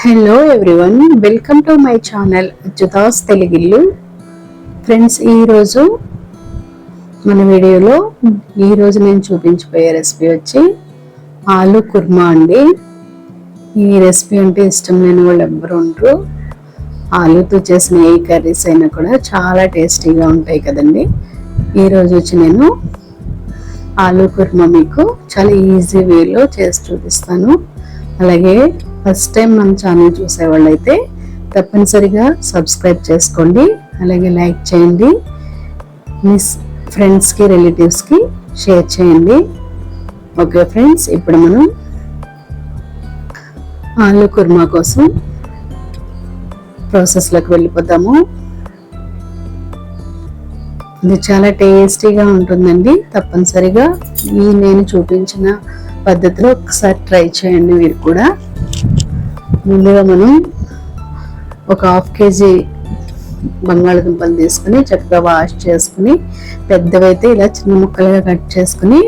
Hello everyone, welcome to my channel Achyuta's Teluguillu. Friends, ఈరోజు మన వీడియోలో నేను చూపించబోయే రెసిపీ వచ్చి ఆలు కుర్మా అండి. ఈ రెసిపీ అంటే ఇష్టం లేని వాళ్ళు ఎవ్వరు ఉండరు. ఆలుతో చేసిన ఏ కర్రీస్ అయినా కూడా చాలా టేస్టీగా ఉంటాయి కదండి. ఈరోజు వచ్చి నేను ఆలు కుర్మా మీకు చాలా ఈజీ వేలో చేసి చూపిస్తాను. అలాగే ఫస్ట్ టైం మన ఛానల్ చూసేవాళ్ళు అయితే తప్పనిసరిగా సబ్స్క్రైబ్ చేసుకోండి. అలాగే లైక్ చేయండి, మీ ఫ్రెండ్స్కి రిలేటివ్స్కి షేర్ చేయండి. ఓకే ఫ్రెండ్స్, ఇప్పుడు మనం ఆలు కుర్మా కోసం ప్రాసెస్లోకి వెళ్ళిపోతాము. ఇది చాలా టేస్టీగా ఉంటుందండి. తప్పనిసరిగా నేను చూపించిన పద్ధతిలో ఒకసారి ట్రై చేయండి మీరు కూడా. ముందుగా మనం ఒక 1/2 kg బంగాళదుంపలు తీసుకుని చక్కగా వాష్ చేసుకుని, పెద్దవైతే ఇలా చిన్న ముక్కలుగా కట్ చేసుకుని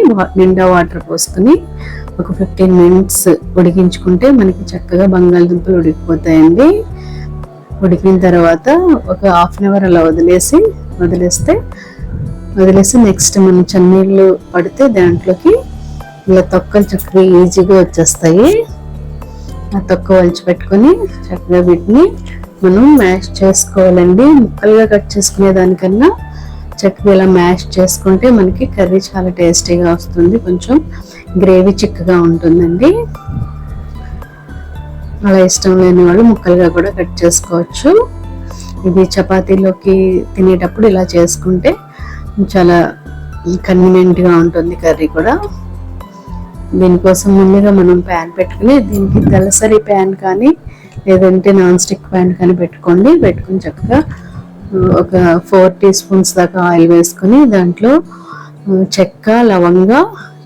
నిండా వాటర్ పోసుకుని ఒక 15 minutes ఉడికించుకుంటే మనకి చక్కగా బంగాళదుంపలు ఉడికిపోతాయండి. ఉడికిన తర్వాత ఒక 1/2 hour అలా వదిలేసి నెక్స్ట్ మనం చన్నీళ్ళు పడితే దాంట్లోకి ఇలా తొక్కలు చక్కగా ఈజీగా వచ్చేస్తాయి. ఆ తొక్క వలిచి పెట్టుకొని చక్కగా వీటిని మనం మ్యాష్ చేసుకోవాలండి. ముక్కలుగా కట్ చేసుకునే దానికన్నా చక్కగా ఇలా మ్యాష్ చేసుకుంటే మనకి కర్రీ చాలా టేస్టీగా వస్తుంది. కొంచెం గ్రేవీ చిక్కగా ఉంటుందండి. అలా ఇష్టం లేని వాళ్ళు ముక్కలుగా కూడా కట్ చేసుకోవచ్చు. ఇది చపాతీలోకి తినేటప్పుడు ఇలా చేసుకుంటే చాలా కన్వీనియంట్గా ఉంటుంది కర్రీ కూడా. దీనికోసం ముందుగా మనం ప్యాన్ పెట్టుకుని, దీనికి దలసరి ప్యాన్ కానీ లేదంటే నాన్ స్టిక్ ప్యాన్ కానీ పెట్టుకుని చక్కగా ఒక 4 teaspoons దాకా ఆయిల్ వేసుకొని దాంట్లో చెక్క, లవంగ,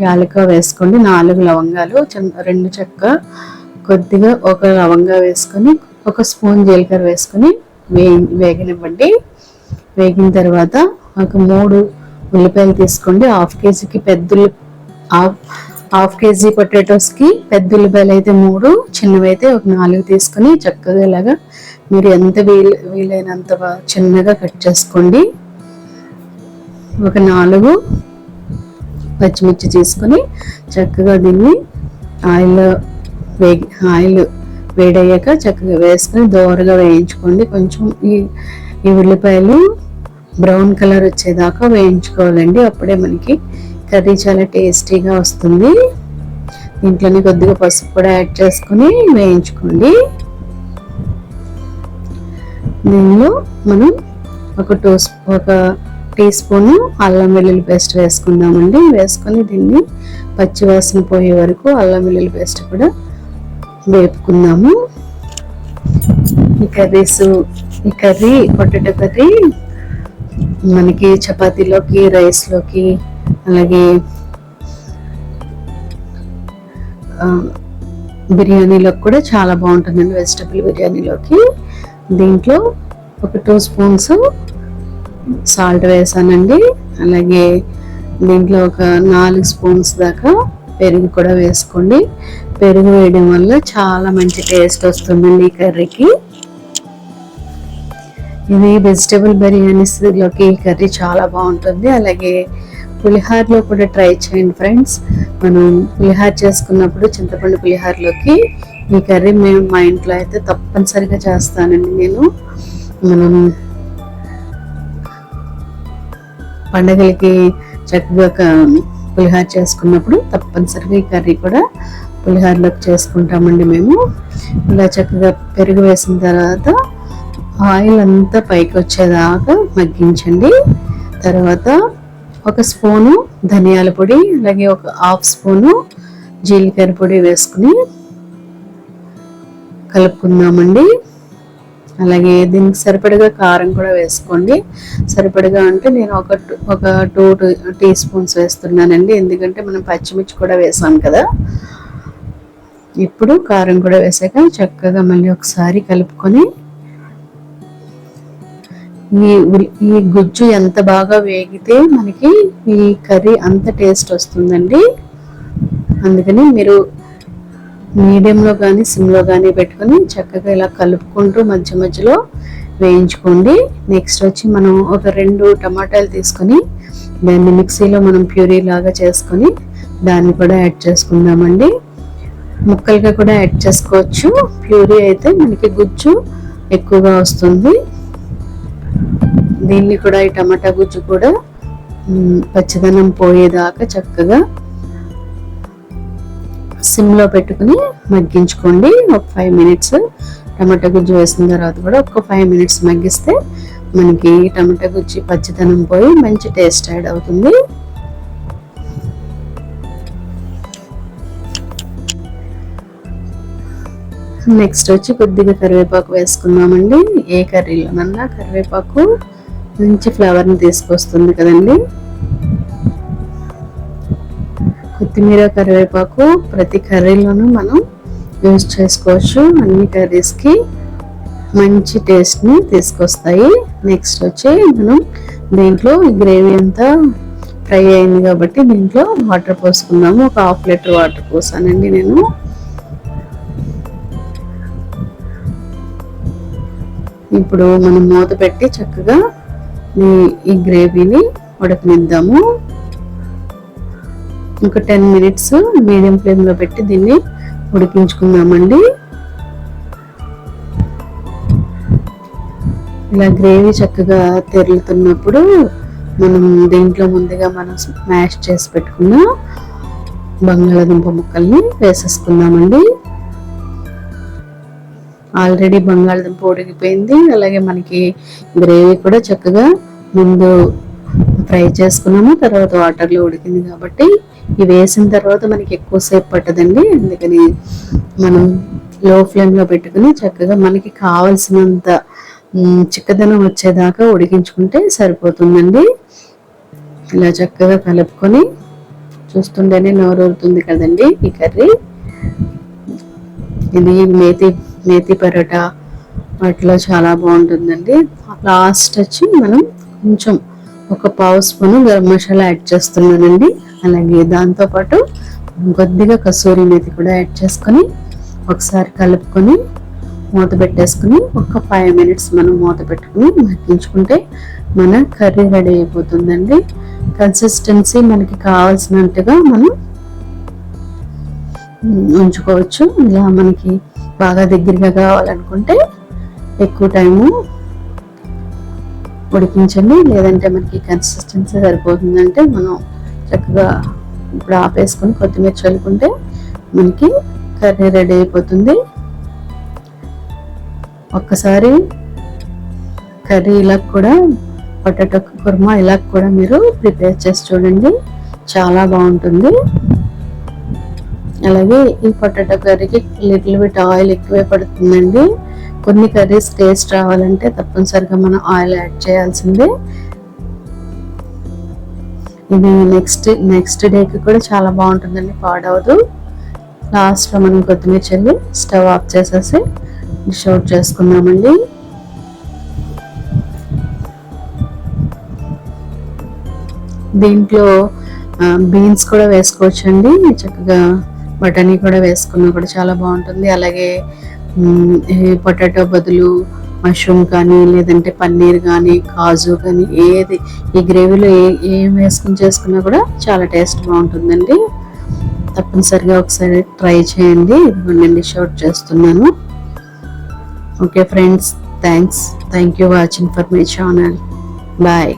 యాలక వేసుకోండి. 4 లవంగాలు, 2 చెక్క, కొద్దిగా ఒక లవంగా వేసుకొని ఒక స్పూన్ జీలకర్ర వేసుకొని వేగనివ్వండి. వేగిన తర్వాత ఒక 3 ఉల్లిపాయలు తీసుకోండి. 1/2 kgకి హాఫ్ కేజీ పొటాటోస్కి పెద్ద ఉల్లిపాయలు అయితే 3, చిన్నవైతే ఒక 4 తీసుకుని చక్కగా ఇలాగా మీరు ఎంత వీలైనంత చిన్నగా కట్ చేసుకోండి. ఒక 4 పచ్చిమిర్చి తీసుకొని చక్కగా దీన్ని ఆయిల్ వేడయ్యాక చక్కగా వేసుకొని దోరగా వేయించుకోండి. కొంచెం ఈ ఉల్లిపాయలు బ్రౌన్ కలర్ వచ్చేదాకా వేయించుకోవాలండి. అప్పుడే మనకి కర్రీ చాలా టేస్టీగా వస్తుంది. దీంట్లోనే కొద్దిగా పసుపు కూడా యాడ్ చేసుకుని వేయించుకోండి. దీనిలో మనం ఒక టీ స్పూన్ అల్లం వెల్లుల్లి పేస్ట్ వేసుకుందామండి. వేసుకొని దీన్ని పచ్చివాసన పోయే వరకు అల్లం వెల్లుల్లి పేస్ట్ కూడా వేపుకుందాము. ఈ కర్రీ పొటాటో కర్రీ మనకి చపాతీలోకి, రైస్లోకి, అలాగే బిర్యానీలోకి కూడా చాలా బాగుంటుందండి. వెజిటబుల్ బిర్యానీలోకి. దీంట్లో ఒక 2 spoons సాల్ట్ వేసానండి. అలాగే దీంట్లో ఒక 4 spoons దాకా పెరుగు కూడా వేసుకోండి. పెరుగు వేయడం వల్ల చాలా మంచి టేస్ట్ వస్తుందండి ఈ కర్రీకి. ఇది వెజిటబుల్ బిర్యానీస్లోకి ఈ కర్రీ చాలా బాగుంటుంది. అలాగే పులిహారలో కూడా ట్రై చేయండి ఫ్రెండ్స్. మనం పులిహార చేసుకున్నప్పుడు చింతపండు పులిహారలోకి ఈ కర్రీ మా ఇంట్లో అయితే తప్పనిసరిగా చేస్తానండి నేను. మనం పండగలకి చక్కగా పులిహార చేసుకున్నప్పుడు తప్పనిసరిగా ఈ కర్రీ కూడా పులిహారలోకి చేసుకుంటామండి మేము. ఇలా చక్కగా పెరుగు వేసిన తర్వాత ఆయిల్ అంతా పైకి వచ్చేదాకా మగ్గించండి. తర్వాత ఒక స్పూను ధనియాల పొడి, అలాగే ఒక 1/2 స్పూను జీలకర్ర పొడి వేసుకుని కలుపుకుందామండి. అలాగే దీనికి సరిపడగా కారం కూడా వేసుకోండి. సరిపడగా అంటే నేను ఒక 2 teaspoons వేస్తున్నానండి. ఎందుకంటే మనం పచ్చిమిర్చి కూడా వేసాం కదా. ఇప్పుడు కారం కూడా వేసాక చక్కగా మళ్ళీ ఒకసారి కలుపుకొని, ఈ గుజ్జు ఎంత బాగా వేగితే మనకి ఈ కర్రీ అంత టేస్ట్ వస్తుందండి. అందుకని మీరు మీడియంలో కానీ సిమ్లో కానీ పెట్టుకొని చక్కగా ఇలా కలుపుకుంటూ మధ్య మధ్యలో వేయించుకోండి. నెక్స్ట్ వచ్చి మనం ఒక 2 టమాటాలు తీసుకొని దాన్ని మిక్సీలో మనం ప్యూరీ లాగా చేసుకొని దాన్ని కూడా యాడ్ చేసుకుందామండి. ముక్కలుగా కూడా యాడ్ చేసుకోవచ్చు. ప్యూరీ అయితే మనకి గుజ్జు ఎక్కువగా వస్తుంది. దీన్ని కూడా ఈ టమాటా గుజ్జు కూడా పచ్చిదనం పోయేదాకా చక్కగా సిమ్లో పెట్టుకుని మగ్గించుకోండి. ఒక 5 మినిట్స్ టమాటా గుజ్జు వేసిన తర్వాత కూడా ఒక 5 మినిట్స్ మగ్గిస్తే మనకి టమాటా గుజ్జు పచ్చిదనం పోయి మంచి టేస్ట్ యాడ్ అవుతుంది. నెక్స్ట్ వచ్చి కొద్దిగా కరివేపాకు వేసుకున్నామండి. ఏ కర్రీలోనన్నా కరివేపాకు మంచి ఫ్లేవర్ని తీసుకొస్తుంది కదండి. కొత్తిమీర కరివేపాకు ప్రతి కర్రీలోనూ మనం యూజ్ చేసుకోవచ్చు. అన్ని కర్రీస్కి మంచి టేస్ట్ని తీసుకొస్తాయి. నెక్స్ట్ వచ్చి మనం దీంట్లో గ్రేవీ అంతా ఫ్రై అయింది కాబట్టి దీంట్లో వాటర్ పోసుకుందాము. ఒక 1/2 లీటర్ వాటర్ పోసానండి నేను. ఇప్పుడు మనం మూత పెట్టి చక్కగా ఈ గ్రేవీని ఉడకనిద్దాము. ఒక 10 మినిట్స్ మీడియం ఫ్లేమ్లో పెట్టి దీన్ని ఉడికించుకుందామండి. ఇలా గ్రేవీ చక్కగా తెరులుతున్నప్పుడు మనం దీంట్లో ముందుగా మనం స్మాష్ చేసి పెట్టుకున్న బంగాళాదుంప ముక్కల్ని వేసేసుకుందామండి. ఆల్రెడీ బంగాళాదుంప ఉడికిపోయింది. అలాగే మనకి గ్రేవీ కూడా చక్కగా ముందు ఫ్రై చేసుకున్నాము, తర్వాత వాటర్లో ఉడికింది కాబట్టి ఇవి వేసిన తర్వాత మనకి ఎక్కువసేపు పట్టదండి. అందుకని మనం లో ఫ్లేమ్లో పెట్టుకుని చక్కగా మనకి కావలసినంత చిక్కదనం వచ్చేదాకా ఉడికించుకుంటే సరిపోతుందండి. ఇలా చక్కగా కలుపుకొని చూస్తుంటేనే నోరూరుతుంది కదండి ఈ కర్రీ. ఇది మేతి పరోటా వాటిలో చాలా బాగుంటుందండి. లాస్ట్ వచ్చి మనం కొంచెం ఒక 1/2 స్పూన్ గరం మసాలా యాడ్ చేస్తున్నానండి. అలాగే దాంతోపాటు కొద్దిగా కసూరి మేతి కూడా యాడ్ చేసుకొని ఒకసారి కలుపుకొని మూత పెట్టేసుకుని ఒక 5 మినిట్స్ మనం మూత పెట్టుకుని మగ్గించుకుంటే మన కర్రీ రెడీ అయిపోతుందండి. కన్సిస్టెన్సీ మనకి కావాల్సినట్టుగా మనం ఉంచుకోవచ్చు. ఇలా మనకి బాగా దగ్గరగా కావాలనుకుంటే ఎక్కువ టైము ఉడికించండి. లేదంటే మనకి కన్సిస్టెన్సీ సరిపోతుందంటే మనం చక్కగా ఇప్పుడు ఆపేసుకొని కొత్తిమీర చల్లుకుంటే మనకి కర్రీ రెడీ అయిపోతుంది. ఒక్కసారి కర్రీ ఇలా కూడా పొటాటో కుర్మా ఇలా కూడా మీరు ప్రిపేర్ చేసి చూడండి, చాలా బాగుంటుంది. అలాగే ఈ పొటాటో కర్రీకి లిటిల్ బిట్ ఆయిల్ ఎక్కువే పడుతుందండి. కొన్ని కర్రీస్ టేస్ట్ రావాలంటే తప్పనిసరిగా మనం ఆయిల్ యాడ్ చేయాల్సిందే. ఇది నెక్స్ట్ డేకి కూడా చాలా బాగుంటుందండి, పాడవదు. లాస్ట్లో మనం కొత్తిమీర చల్లి స్టవ్ ఆఫ్ చేసేసి డిష్ అవుట్ చేసుకున్నామండి. దీంట్లో బీన్స్ కూడా వేసుకోవచ్చండి. చక్కగా బఠానీ కూడా వేసుకున్నా కూడా చాలా బాగుంటుంది. అలాగే పొటాటో బదులు మష్రూమ్ కానీ లేదంటే పన్నీర్ కానీ కాజు కానీ ఏది ఈ గ్రేవీలో ఏం వేసుకుని చేసుకున్నా కూడా చాలా టేస్ట్ బాగుంటుందండి. తప్పనిసరిగా ఒకసారి ట్రై చేయండి. నేను డిష్ అవుట్ చేస్తున్నాను. Okay friends, thank you watching for my channel. Bye.